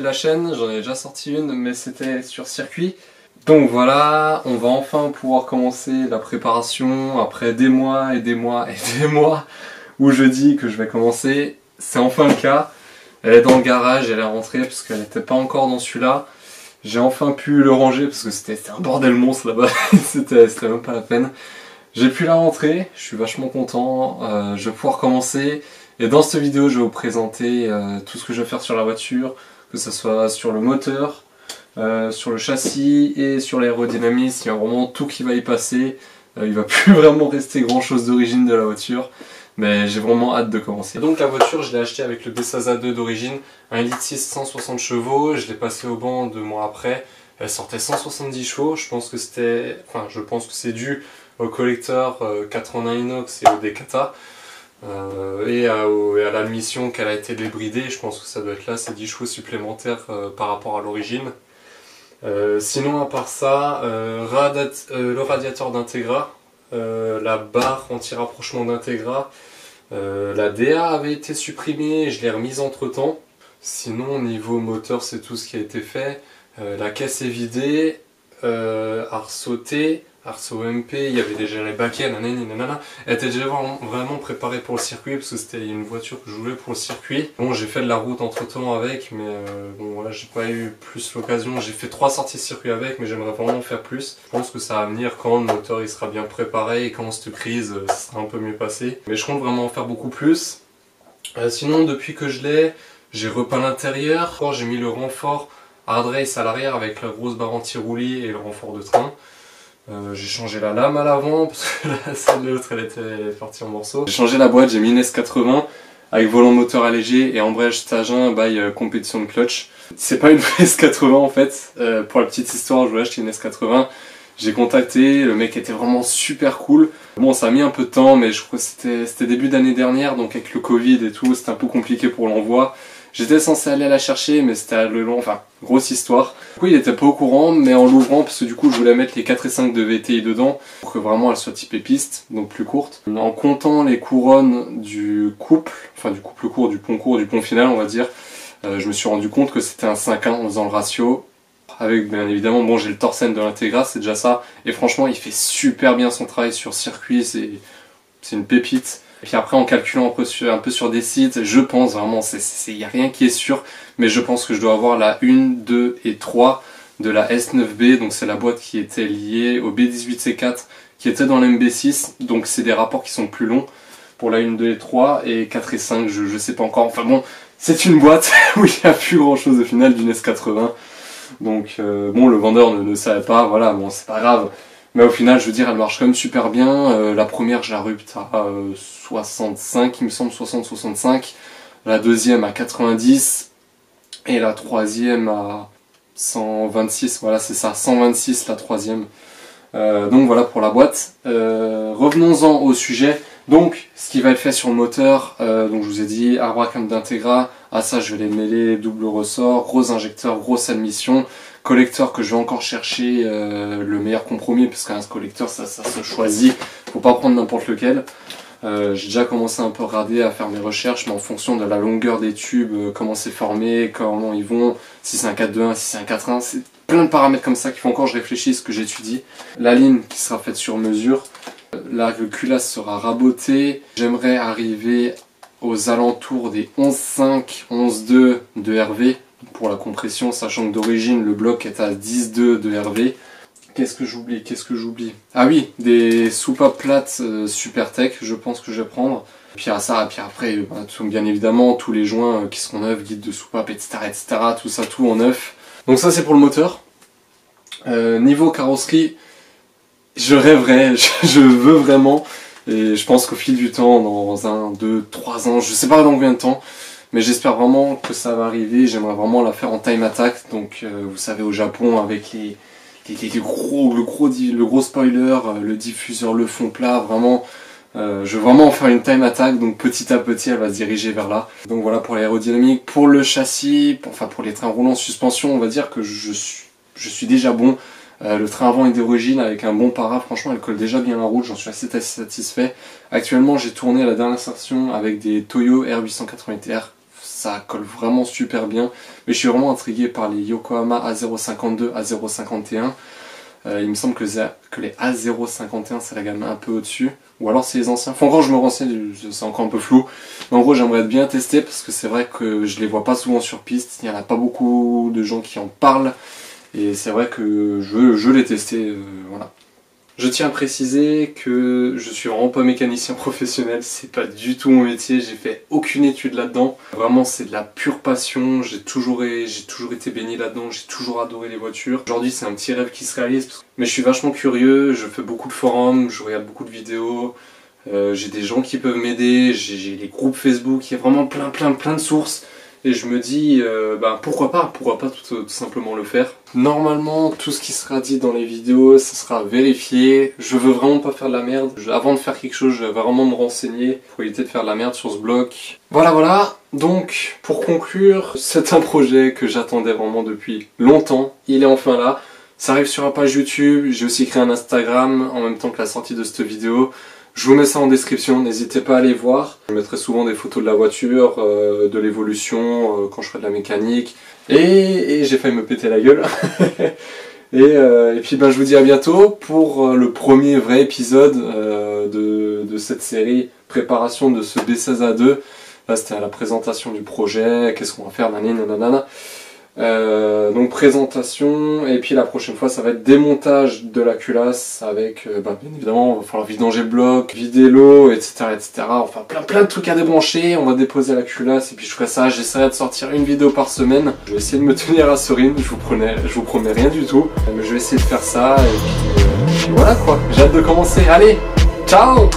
la chaîne, j'en ai déjà sorti une, mais c'était sur circuit. Donc voilà, on va enfin pouvoir commencer la préparation après des mois et des mois et des mois où je dis que je vais commencer. C'est enfin le cas. Elle est dans le garage, elle est rentrée parce qu'elle n'était pas encore dans celui-là. J'ai enfin pu le ranger parce que c'était un bordel monstre là-bas, c'était même pas la peine. J'ai pu la rentrer, je suis vachement content, je vais pouvoir commencer. Et dans cette vidéo, je vais vous présenter tout ce que je vais faire sur la voiture, que ce soit sur le moteur, sur le châssis et sur l'aérodynamisme. Il y a vraiment tout qui va y passer. Il va plus vraiment rester grand chose d'origine de la voiture. Mais j'ai vraiment hâte de commencer. Donc la voiture, je l'ai achetée avec le B16A2 d'origine, 1,6 litre 160 chevaux, je l'ai passé au banc 2 mois après, elle sortait 170 chevaux, je pense que c'est dû au collecteur 4 en 1 inox et au Decata, et à l'admission qu'elle a été débridée, je pense que ça doit être là, c'est 10 chevaux supplémentaires par rapport à l'origine. Sinon à part ça, le radiateur d'Integra, la barre anti-rapprochement d'Integra, la DA avait été supprimée, je l'ai remise entre temps. Sinon niveau moteur c'est tout ce qui a été fait. La caisse est vidée, Arceau MP, il y avait déjà les baquets, nanana. Elle était déjà vraiment préparée pour le circuit parce que c'était une voiture que je voulais pour le circuit. Bon, j'ai fait de la route entre temps avec, mais bon voilà, j'ai pas eu plus l'occasion. J'ai fait 3 sorties de circuit avec, mais j'aimerais vraiment en faire plus. Je pense que ça va venir quand le moteur il sera bien préparé et quand cette crise ça sera un peu mieux passé. Mais je compte vraiment en faire beaucoup plus. Sinon, depuis que je l'ai, j'ai repeint l'intérieur. J'ai mis le renfort hard race à l'arrière avec la grosse barre anti-roulis et le renfort de train. J'ai changé la lame à l'avant parce que celle de l'autre elle était partie en morceaux. J'ai changé la boîte, j'ai mis une S80 avec volant moteur allégé et embrayage Stagin by compétition de clutch. C'est pas une vraie S80 en fait, pour la petite histoire je voulais acheter une S80. J'ai contacté, le mec était vraiment super cool. Bon, ça a mis un peu de temps, mais je crois que c'était début d'année dernière, donc avec le Covid et tout, c'était un peu compliqué pour l'envoi. J'étais censé aller la chercher, mais c'était le long, enfin, grosse histoire. Du coup, il était pas au courant, mais en l'ouvrant, parce que du coup, je voulais mettre les 4 et 5 de VTI dedans, pour que vraiment elle soit typée piste, donc plus courte. En comptant les couronnes du couple, enfin du couple court, du pont final, on va dire, je me suis rendu compte que c'était un 5-1 en faisant le ratio. Avec bien évidemment, bon, j'ai le Torsen de l'Integra, c'est déjà ça. Et franchement, il fait super bien son travail sur circuit, c'est une pépite. Et puis après, en calculant un peu sur des sites, je pense vraiment, il n'y a rien qui est sûr, mais je pense que je dois avoir la 1, 2 et 3 de la S9B, donc c'est la boîte qui était liée au B18C4, qui était dans l'MB6, donc c'est des rapports qui sont plus longs pour la 1, 2 et 3, et 4 et 5, je sais pas encore, enfin bon, c'est une boîte où il n'y a plus grand chose au final d'une S80, donc bon, le vendeur ne savait pas, voilà, bon, c'est pas grave. Mais au final, je veux dire, elle marche quand même super bien. La première, je la rupte à 65, il me semble, 60-65. La deuxième à 90. Et la troisième à 126. Voilà, c'est ça, 126 la troisième. Donc voilà pour la boîte. Revenons-en au sujet. Donc, ce qui va être fait sur le moteur, donc je vous ai dit, arbre cam d'Integra. À ça, je vais les mêler double ressort, gros injecteur, grosse admission. Collecteur que je vais encore chercher le meilleur compromis, parce qu'un collecteur ça se choisit, faut pas prendre n'importe lequel. J'ai déjà commencé un peu à regarder, à faire mes recherches, mais en fonction de la longueur des tubes, comment c'est formé, comment ils vont, si c'est un 4-2-1, si c'est un 4-1, c'est plein de paramètres comme ça qu'il faut encore que je réfléchisse, que j'étudie. La ligne qui sera faite sur mesure, la culasse sera rabotée, j'aimerais arriver aux alentours des 11.5, 11.2 de RV, pour la compression, sachant que d'origine le bloc est à 10.2 de RV. Qu'est-ce que j'oublie? Ah oui, des soupapes plates Supertech, je pense que je vais prendre. Puis à ça, puis après, bien évidemment, tous les joints qui seront neufs, guides de soupape, etc., tout ça, tout en neuf. Donc ça c'est pour le moteur. Niveau carrosserie, je rêverais, je veux vraiment, et je pense qu'au fil du temps, dans 1, 2, 3 ans, je sais pas dans combien de temps, mais j'espère vraiment que ça va arriver. J'aimerais vraiment la faire en time attack, donc vous savez au Japon avec le gros spoiler, le diffuseur, le fond plat, vraiment je veux vraiment en faire une time attack, donc petit à petit elle va se diriger vers là. Donc voilà pour l'aérodynamique. Pour le châssis, pour les trains roulants suspension, on va dire que je suis déjà bon. Le train avant est d'origine avec un bon para, franchement elle colle déjà bien la route, j'en suis assez satisfait. Actuellement j'ai tourné à la dernière station avec des Toyo R880TR, ça colle vraiment super bien. Mais je suis vraiment intrigué par les Yokohama A052, A051. Il me semble que les A051 c'est la gamme un peu au-dessus. Ou alors c'est les anciens. Faut encore que je me renseigne, c'est encore un peu flou. Mais en gros j'aimerais bien tester parce que c'est vrai que je les vois pas souvent sur piste. Il n'y en a pas beaucoup de gens qui en parlent. Et c'est vrai que je veux les tester, voilà. Je tiens à préciser que je suis vraiment pas mécanicien professionnel, c'est pas du tout mon métier, j'ai fait aucune étude là-dedans. Vraiment c'est de la pure passion, j'ai toujours été baigné là-dedans, j'ai toujours adoré les voitures. Aujourd'hui c'est un petit rêve qui se réalise, mais je suis vachement curieux, je fais beaucoup de forums, je regarde beaucoup de vidéos, j'ai des gens qui peuvent m'aider, j'ai les groupes Facebook, il y a vraiment plein de sources. Et je me dis, pourquoi pas tout simplement le faire. Normalement, tout ce qui sera dit dans les vidéos, ça sera vérifié. Je veux vraiment pas faire de la merde. Avant de faire quelque chose, je vais vraiment me renseigner pour éviter de faire de la merde sur ce bloc. Voilà. Donc, pour conclure, c'est un projet que j'attendais vraiment depuis longtemps. Il est enfin là. Ça arrive sur la page YouTube. J'ai aussi créé un Instagram en même temps que la sortie de cette vidéo. Je vous mets ça en description, n'hésitez pas à aller voir. Je mettrai souvent des photos de la voiture, de l'évolution, quand je ferai de la mécanique. Et j'ai failli me péter la gueule. et puis je vous dis à bientôt pour le premier vrai épisode de cette série préparation de ce B16A2. Là c'était à la présentation du projet, qu'est-ce qu'on va faire, nanana. Donc présentation, et puis la prochaine fois ça va être démontage de la culasse avec bien évidemment il va falloir vidanger le bloc, vider l'eau, etc. Enfin plein de trucs à débrancher. On va déposer la culasse et puis je ferai ça, j'essaierai de sortir une vidéo par semaine. Je vais essayer de me tenir à ce rythme, je vous promets rien du tout, mais je vais essayer de faire ça et puis voilà quoi, j'ai hâte de commencer. Allez, ciao!